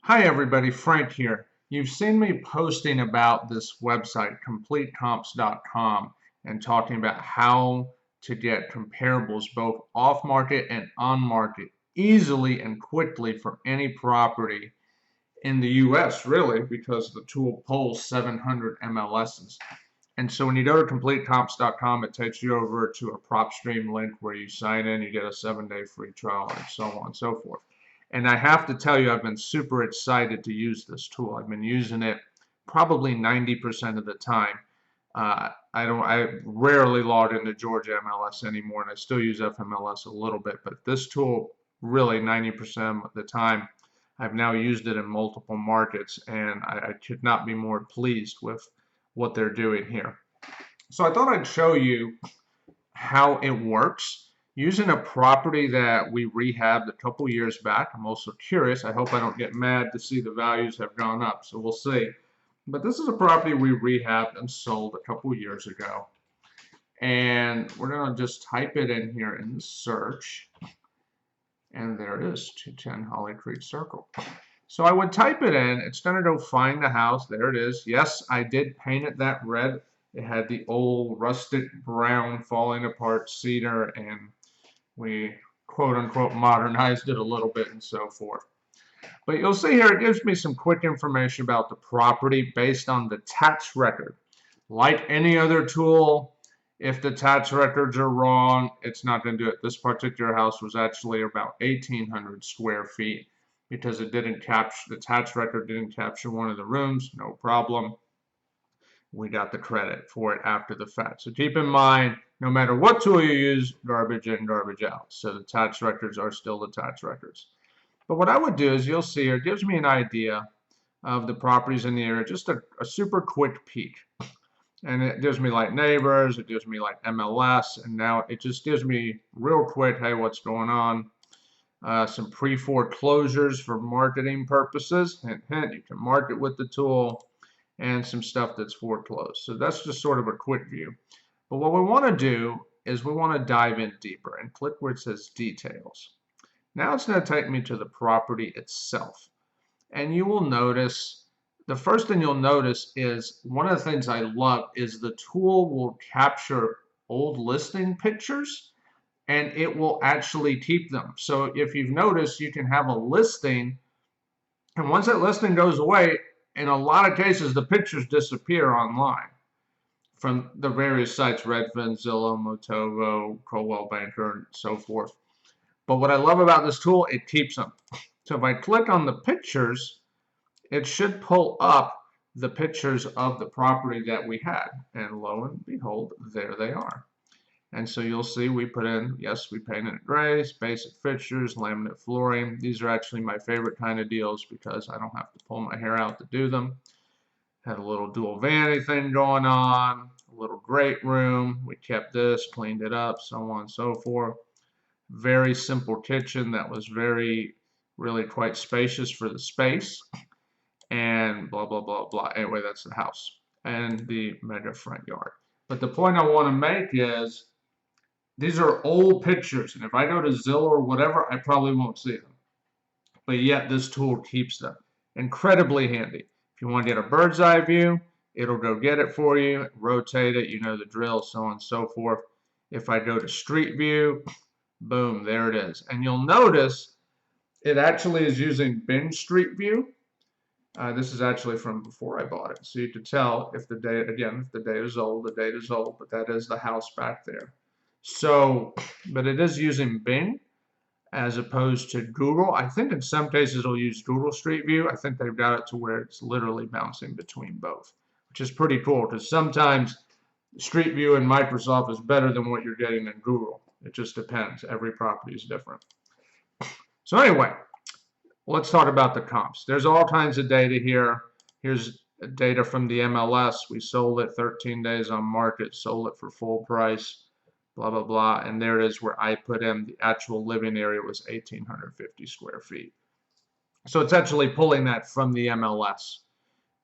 Hi everybody, Frank here. You've seen me posting about this website, CompleteComps.com, and talking about how to get comparables both off-market and on-market easily and quickly for any property in the US, really, because the tool pulls 700 MLSs. And so when you go to CompleteComps.com, it takes you over to a Propstream link where you sign in, you get a 7-day free trial, and so on and so forth. And I have to tell you, I've been super excited to use this tool. I've been using it probably 90% of the time. I rarely log into Georgia MLS anymore, and I still use FMLS a little bit. But this tool, really 90% of the time, I've now used it in multiple markets, and I could not be more pleased with what they're doing here. So I thought I'd show you how it works using a property that we rehabbed a couple years back. I'm also curious. I hope I don't get mad to see the values have gone up, so we'll see. But this is a property we rehabbed and sold a couple years ago. And we're going to just type it in here in the search. And there it is, 210 Holly Creek Circle. So I would type it in. It's going to go find the house. There it is. Yes, I did paint it that red. It had the old rustic brown falling apart cedar, and we quote-unquote modernized it a little bit and so forth. But you'll see here it gives me some quick information about the property based on the tax record. Like any other tool, if the tax records are wrong, it's not going to do it. This particular house was actually about 1,800 square feet because it didn't capture, the tax record didn't capture one of the rooms, no problem. We got the credit for it after the fact. So keep in mind, no matter what tool you use, garbage in, garbage out. So the tax records are still the tax records. But what I would do is, you'll see here, it gives me an idea of the properties in the area, just a super quick peek. And it gives me like neighbors, it gives me like MLS, and now it just gives me real quick, hey, what's going on? Some pre-foreclosures for marketing purposes. Hint, hint, you can market with the tool. And some stuff that's foreclosed. So that's just sort of a quick view. But what we want to do is we want to dive in deeper and click where it says details. Now it's going to take me to the property itself. And you will notice, the first thing you'll notice is one of the things I love is the tool will capture old listing pictures and it will actually keep them. So if you've noticed, you can have a listing, and once that listing goes away, in a lot of cases, the pictures disappear online from the various sites, Redfin, Zillow, Motovo, Coldwell Banker, and so forth. But what I love about this tool, it keeps them. So if I click on the pictures, it should pull up the pictures of the property that we had. And lo and behold, there they are. And so you'll see we put in, yes, we painted it gray, basic fixtures, laminate flooring. These are actually my favorite kind of deals because I don't have to pull my hair out to do them. Had a little dual vanity thing going on, a little great room. We kept this, cleaned it up, so on and so forth. Very simple kitchen that was really quite spacious for the space. And blah, blah, blah, blah. Anyway, that's the house and the mega front yard. But the point I want to make is, these are old pictures, and if I go to Zillow or whatever, I probably won't see them. But yet this tool keeps them. Incredibly handy. If you want to get a bird's eye view, it'll go get it for you, rotate it, you know the drill, so on and so forth. If I go to street view, boom, there it is. And you'll notice it actually is using Bing Street View. This is actually from before I bought it. So you can tell if the data, again, if the data is old, the data is old, but that is the house back there. So, but it is using Bing as opposed to Google. I think in some cases it'll use Google Street View. I think they've got it to where it's literally bouncing between both, which is pretty cool because sometimes Street View in Microsoft is better than what you're getting in Google. It just depends. Every property is different. So anyway, let's talk about the comps. There's all kinds of data here. Here's data from the MLS. We sold it 13 days on market, sold it for full price, blah, blah, blah. And there it is where I put in the actual living area was 1,850 square feet. So it's actually pulling that from the MLS.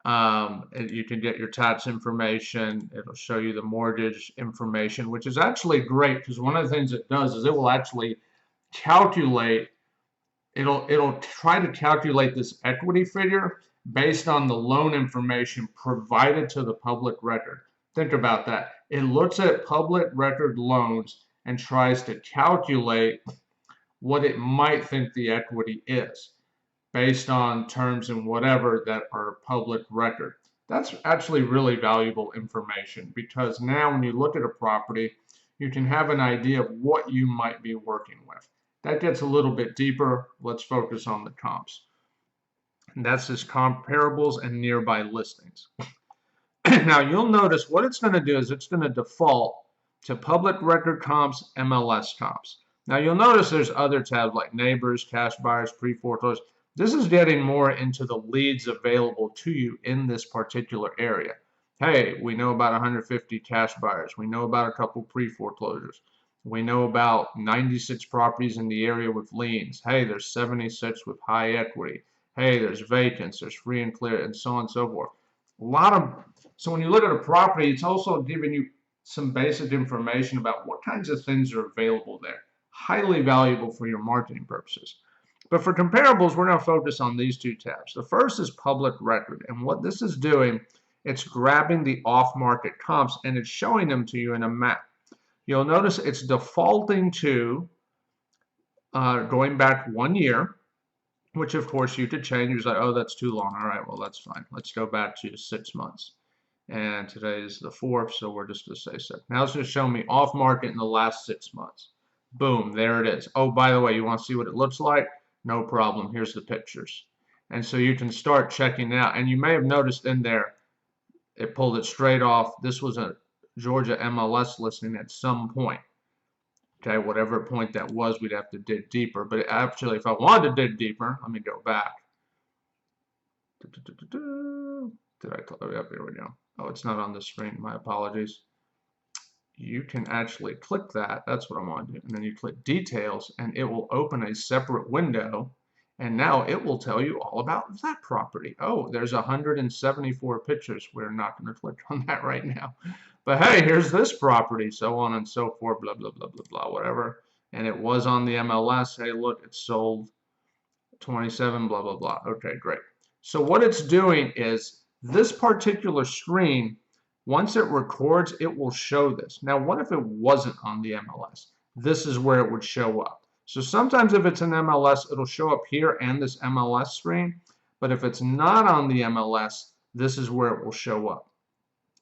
You can get your tax information. It'll show you the mortgage information, which is actually great because one of the things it does is it will actually calculate it'll try to calculate this equity figure based on the loan information provided to the public record. Think about that. It looks at public record loans and tries to calculate what it might think the equity is based on terms and whatever that are public record. That's actually really valuable information, because now when you look at a property, you can have an idea of what you might be working with. That gets a little bit deeper. Let's focus on the comps. And that's just comparables and nearby listings. Now you'll notice what it's going to do is it's going to default to public record comps, MLS comps. Now you'll notice there's other tabs like neighbors, cash buyers, pre-foreclosure. This is getting more into the leads available to you in this particular area. Hey, we know about 150 cash buyers. We know about a couple pre-foreclosures. We know about 96 properties in the area with liens. Hey, there's 76 with high equity. Hey, there's vacants, there's free and clear, and so on and so forth. So when you look at a property, it's also giving you some basic information about what kinds of things are available there. Highly valuable for your marketing purposes. But for comparables, we're going to focus on these two tabs. The first is public record, and what this is doing, it's grabbing the off-market comps and it's showing them to you in a map. You'll notice it's defaulting to going back 1 year, which of course you could change. You're like, oh, that's too long. All right, well, that's fine. Let's go back to 6 months. And today is the 4th, so we're just going to say 6. Now it's going to show me off-market in the last 6 months. Boom, there it is. Oh, by the way, you want to see what it looks like? No problem. Here's the pictures. And so you can start checking it out. And you may have noticed in there, it pulled it straight off. This was a Georgia MLS listing at some point. Okay, whatever point that was, we'd have to dig deeper. But actually, if I wanted to dig deeper, let me go back. Did I close it up? Here we go. Oh, it's not on the screen. My apologies. You can actually click that. That's what I want to do. And then you click details, and it will open a separate window. And now it will tell you all about that property. Oh, there's 174 pictures. We're not going to click on that right now. But hey, here's this property, so on and so forth, blah, blah, blah, blah, blah, whatever. And it was on the MLS. Hey, look, it's sold 27, blah, blah, blah. Okay, great. So what it's doing is this particular screen, once it records, it will show this. Now, what if it wasn't on the MLS? This is where it would show up. So sometimes if it's an MLS, it'll show up here and this MLS screen. But if it's not on the MLS, this is where it will show up.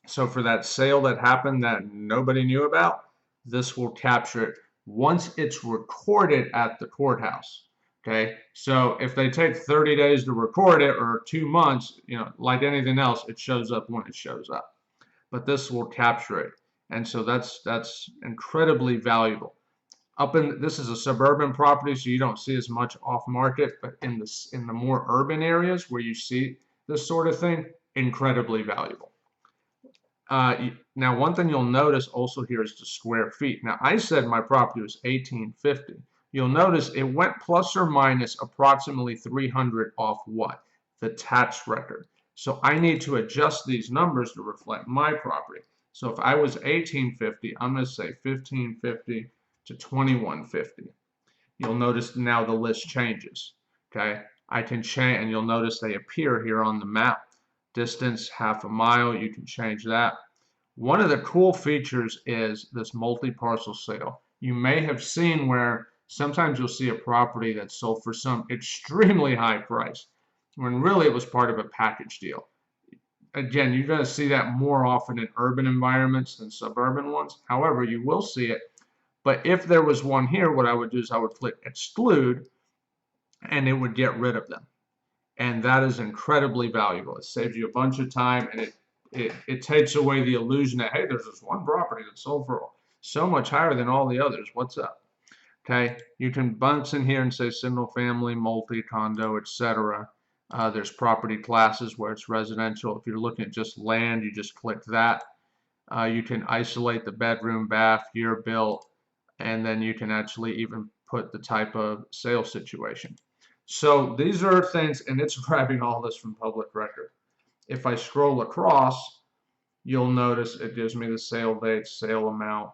So for that sale that happened that nobody knew about, this will capture it once it's recorded at the courthouse. Okay, so if they take 30 days to record it or 2 months, you know, like anything else, it shows up when it shows up. But this will capture it, and so that's incredibly valuable. This is a suburban property, so you don't see as much off market, but in the more urban areas where you see this sort of thing, incredibly valuable. Now, one thing you'll notice also here is the square feet. Now, I said my property was 1850. You'll notice it went plus or minus approximately 300 off what? The tax record. So I need to adjust these numbers to reflect my property. So if I was 1850, I'm going to say 1550 to 2150. You'll notice now the list changes. Okay, I can change, and you'll notice they appear here on the map. Distance, half a mile, you can change that. One of the cool features is this multi-parcel sale. You may have seen where sometimes you'll see a property that's sold for some extremely high price, when really it was part of a package deal. Again, you're going to see that more often in urban environments than suburban ones. However, you will see it. But if there was one here, what I would do is I would click exclude, and it would get rid of them. And that is incredibly valuable. It saves you a bunch of time, and it takes away the illusion that, hey, there's this one property that's sold for so much higher than all the others. What's up? Okay, you can bounce in here and say single family, multi, condo, etc. There's property classes where it's residential. If you're looking at just land, you just click that. You can isolate the bedroom, bath, year built, and then you can actually even put the type of sale situation. So these are things, and it's grabbing all this from public record. If I scroll across, you'll notice it gives me the sale date, sale amount,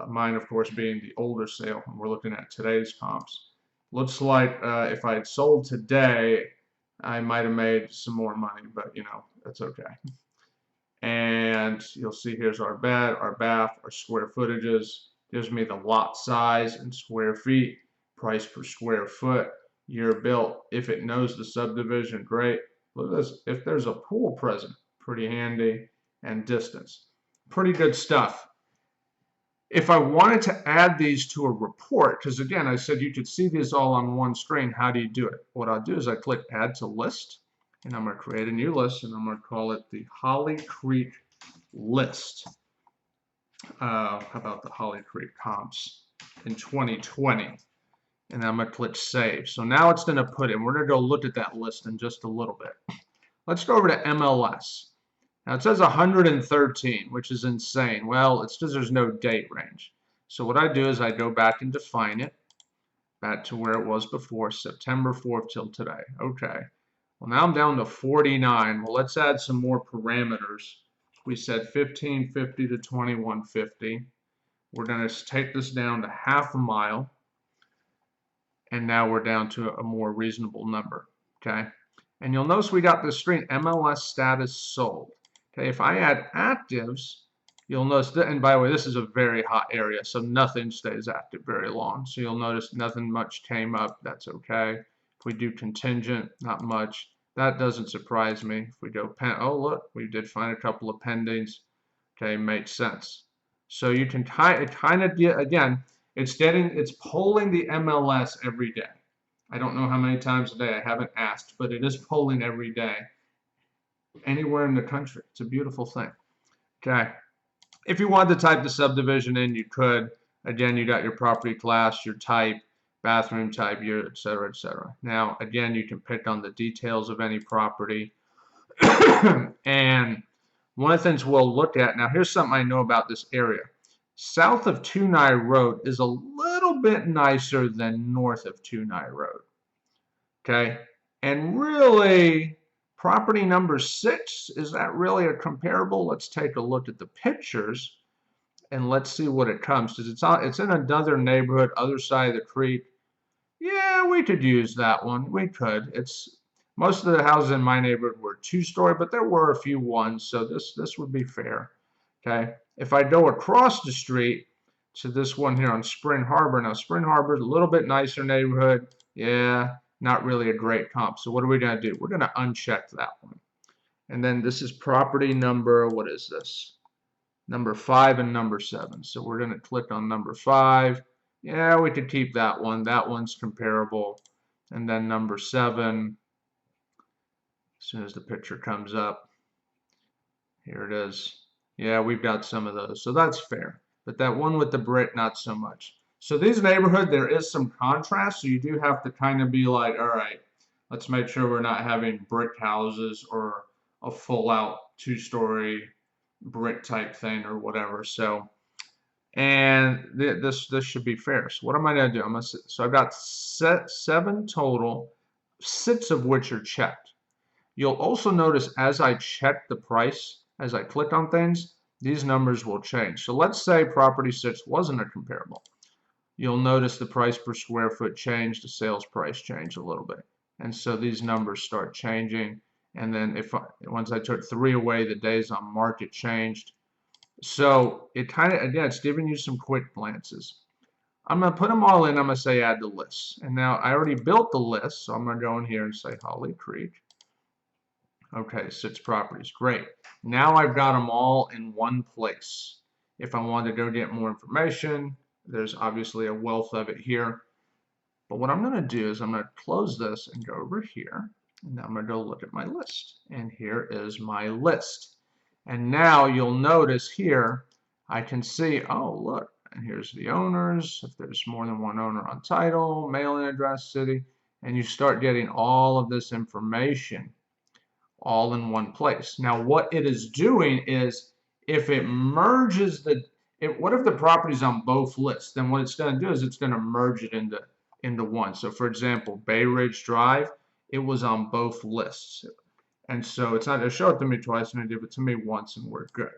mine of course being the older sale, and we're looking at today's comps. Looks like if I had sold today, I might have made some more money, but you know, that's okay. And you'll see here's our bed, our bath, our square footages. Gives me the lot size in square feet, price per square foot, year built. If it knows the subdivision, great. Look at this. If there's a pool present, pretty handy, and distance. Pretty good stuff. If I wanted to add these to a report, because again, I said you could see these all on one screen, how do you do it? What I'll do is I click Add to List, and I'm going to create a new list, and I'm going to call it the Holly Creek List. How about the Holly Creek Comps in 2020? And I'm going to click Save. So now it's going to put in, we're going to go look at that list in just a little bit. Let's go over to MLS. Now it says 113, which is insane. Well, it's because there's no date range. So what I do is I go back and define it back to where it was before, September 4th till today. Okay. Well, now I'm down to 49. Well, let's add some more parameters. We said 1550 to 2150. We're going to take this down to half a mile. And now we're down to a more reasonable number. Okay. And you'll notice we got this screen, MLS status sold. Okay, if I add actives, you'll notice that, and by the way, this is a very hot area, so nothing stays active very long. So you'll notice nothing much came up. That's okay. If we do contingent, not much. That doesn't surprise me. If we go oh look, we did find a couple of pendings. Okay, makes sense. So you can kind of again, it's polling the MLS every day. I don't know how many times a day, I haven't asked, but it is polling every day anywhere in the country. It's a beautiful thing. Okay. If you wanted to type the subdivision in, you could. Again, you got your property class, your type, bathroom type, year, etc., etc. Now, again, you can pick on the details of any property. And one of the things we'll look at, now here's something I know about this area. South of Tunai Road is a little bit nicer than north of Tunai Road. Okay. And really, property number 6, is that really a comparable? Let's take a look at the pictures and let's see what it comes, because it's in another neighborhood, other side of the creek. Yeah, we could use that one. We could. Most of the houses in my neighborhood were 2-story, but there were a few 1s, so this would be fair. Okay. If I go across the street to this one here on Spring Harbor, now Spring Harbor is a little bit nicer neighborhood. Yeah. Not really a great comp. So what are we going to do? We're going to uncheck that one. And then this is property number, what is this? Number 5 and number 7. So we're going to click on number 5. Yeah, we could keep that one. That one's comparable. And then number 7, as soon as the picture comes up, here it is. Yeah, we've got some of those. So that's fair. But that one with the brick, not so much. So these neighborhoods, there is some contrast, so you do have to kind of be like, all right, let's make sure we're not having brick houses or a full-out 2-story brick type thing or whatever. So, and this should be fair. So what am I going to do? So I've got 7 total, 6 of which are checked. You'll also notice as I check the price, as I click on things, these numbers will change. So let's say property 6 wasn't a comparable. You'll notice the price per square foot changed, the sales price changed a little bit. And so these numbers start changing. And then once I took 3 away, the days on market changed. So it kind of, again, it's giving you some quick glances. I'm going to put them all in. I'm going to say add to list. And now I already built the list, so I'm going to go in here and say Holly Creek. Okay, 6 properties. Great. Now I've got them all in one place. If I want to go get more information, there's obviously a wealth of it here. But what I'm going to do is I'm going to close this and go over here. And now I'm going to go look at my list. And here is my list. And now you'll notice here, I can see, oh, look, and here's the owners. If there's more than one owner on title, mailing address, city, and you start getting all of this information all in one place. Now, what it is doing is if it merges what if the property's on both lists? Then what it's going to do is it's going to merge it into one. So for example, Bay Ridge Drive, it was on both lists. And so it's not going to show it to me twice, it's going to give it to me once and we're good.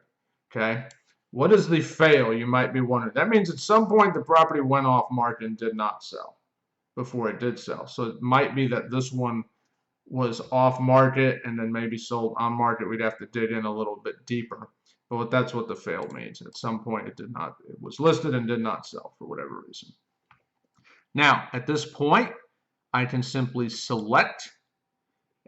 Okay. What is the fail? You might be wondering. That means at some point the property went off market and did not sell. before it did sell. So it might be that this one was off market and then maybe sold on market. We'd have to dig in a little bit deeper. But that's what the failed means. At some point it did not, it was listed and did not sell for whatever reason. Now, at this point, I can simply select,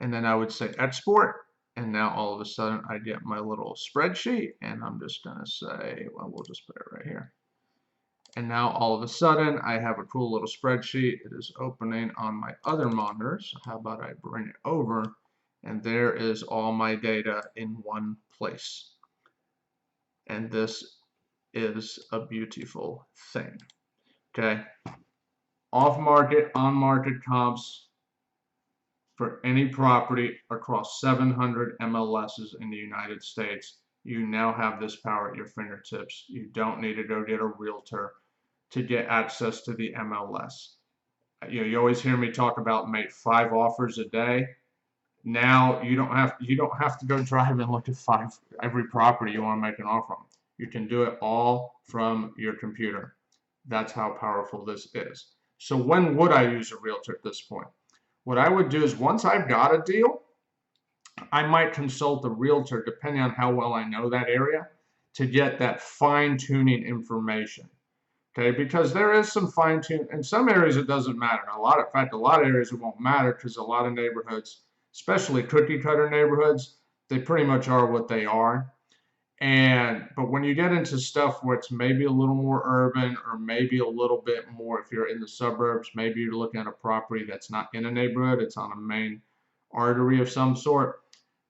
and then I would say export. And now all of a sudden I get my little spreadsheet, and I'm just going to say, well, we'll just put it right here. And now all of a sudden I have a cool little spreadsheet. It is opening on my other monitors. So how about I bring it over, and there is all my data in one place. And this is a beautiful thing. Okay. Off market, on market comps for any property across 700 MLSs in the United States. You now have this power at your fingertips. You don't need to go get a realtor to get access to the MLS. You always hear me talk about make 5 offers a day. Now you don't have to go drive and look at every property you want to make an offer on. You can do it all from your computer. That's how powerful this is. So when would I use a realtor at this point? What I would do is, once I've got a deal, I might consult a realtor, depending on how well I know that area, to get that fine-tuning information. Okay, because there is some fine-tune. In some areas it doesn't matter. In fact, a lot of areas it won't matter, because a lot of neighborhoods, especially cookie-cutter neighborhoods, they pretty much are what they are. But when you get into stuff where it's maybe a little more urban, or maybe a little bit more, if you're in the suburbs, maybe you're looking at a property that's not in a neighborhood, it's on a main artery of some sort,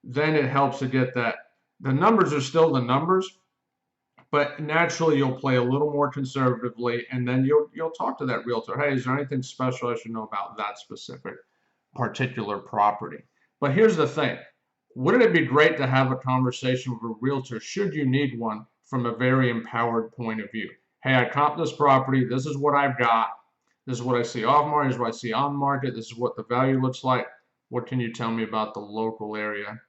then it helps to get that. The numbers are still the numbers, but naturally you'll play a little more conservatively, and then you'll talk to that realtor. Hey, is there anything special I should know about that specific particular property? But here's the thing. Wouldn't it be great to have a conversation with a realtor, should you need one, from a very empowered point of view? Hey, I comped this property. This is what I've got. This is what I see off market. This is what I see on market. This is what the value looks like. What can you tell me about the local area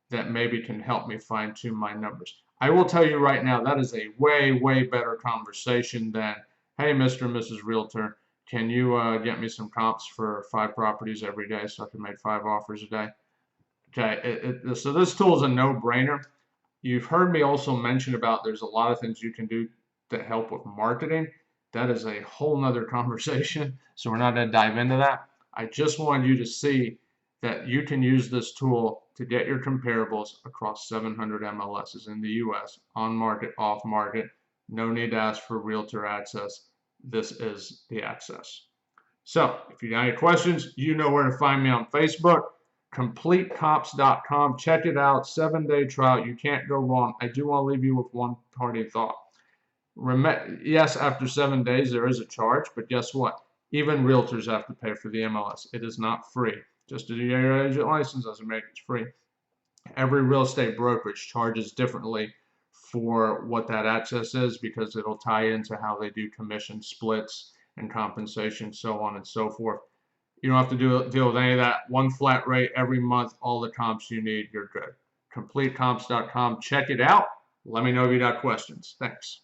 that maybe can help me fine-tune my numbers? I will tell you right now, that is a way, way better conversation than, hey, Mr. and Mrs. Realtor, can you get me some comps for 5 properties every day so I can make 5 offers a day? Okay, so this tool is a no-brainer. You've heard me also mention about there's a lot of things you can do to help with marketing. That is a whole nother conversation, so we're not going to dive into that. I just wanted you to see that you can use this tool to get your comparables across 700 MLSs in the US, on market, off market. No need to ask for realtor access. This is the access. So if you got any questions, you know where to find me on Facebook. CompleteComps.com. Check it out. 7-day trial. You can't go wrong. I do want to leave you with one parting thought. Yes, after 7 days there is a charge, but guess what? Even realtors have to pay for the MLS. It is not free. Just to do your agent license doesn't make it free. Every real estate brokerage charges differently for what that access is, because it'll tie into how they do commission splits and compensation, so on and so forth. You don't have to deal with any of that. One flat rate every month, all the comps you need, you're good. CompleteComps.com. Check it out. Let me know if you got questions. Thanks.